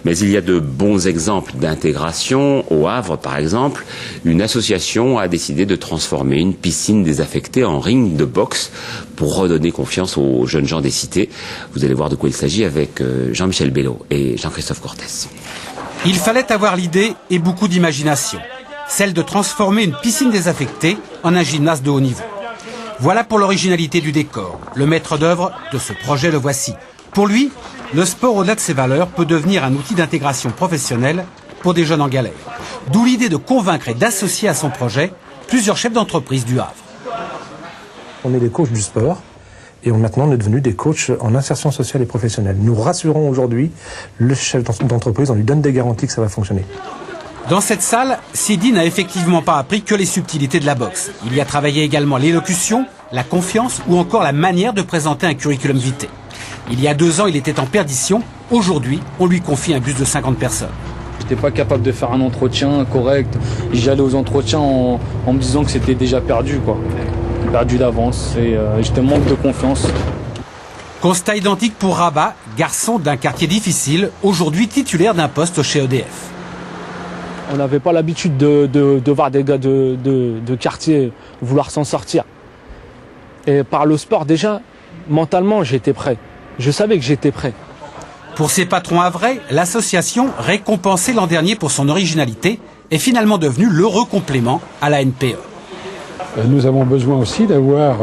Mais il y a de bons exemples d'intégration. Au Havre, par exemple, une association a décidé de transformer une piscine désaffectée en ring de boxe pour redonner confiance aux jeunes gens des cités. Vous allez voir de quoi il s'agit avec Jean-Michel Bello et Jean-Christophe Cortès. Il fallait avoir l'idée et beaucoup d'imagination. Celle de transformer une piscine désaffectée en un gymnase de haut niveau. Voilà pour l'originalité du décor. Le maître d'œuvre de ce projet, le voici. Pour lui, le sport, au-delà de ses valeurs, peut devenir un outil d'intégration professionnelle pour des jeunes en galère. D'où l'idée de convaincre et d'associer à son projet plusieurs chefs d'entreprise du Havre. On est des coachs du sport et maintenant on est devenus des coachs en insertion sociale et professionnelle. Nous rassurons aujourd'hui le chef d'entreprise, on lui donne des garanties que ça va fonctionner. Dans cette salle, Sidi n'a effectivement pas appris que les subtilités de la boxe. Il y a travaillé également l'élocution, la confiance ou encore la manière de présenter un curriculum vitae. Il y a 2 ans, il était en perdition. Aujourd'hui, on lui confie un bus de 50 personnes. J'étais pas capable de faire un entretien correct. J'allais aux entretiens en me disant que c'était déjà perdu, quoi. Perdu d'avance et j'étais manque de confiance. Constat identique pour Rabat, garçon d'un quartier difficile, aujourd'hui titulaire d'un poste chez EDF. On n'avait pas l'habitude de voir des gars de quartier vouloir s'en sortir. Et par le sport, déjà, mentalement, j'étais prêt. Je savais que j'étais prêt. Pour ses patrons havrais, l'association, récompensée l'an dernier pour son originalité, est finalement devenue l'heureux complément à la NPE. Nous avons besoin aussi d'avoir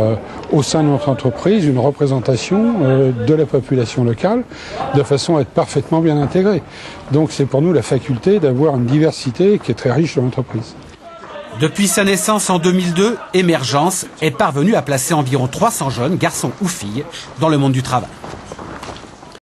au sein de notre entreprise une représentation de la population locale de façon à être parfaitement bien intégrée. Donc c'est pour nous la faculté d'avoir une diversité qui est très riche dans l'entreprise. Depuis sa naissance en 2002, Émergence est parvenue à placer environ 300 jeunes, garçons ou filles, dans le monde du travail.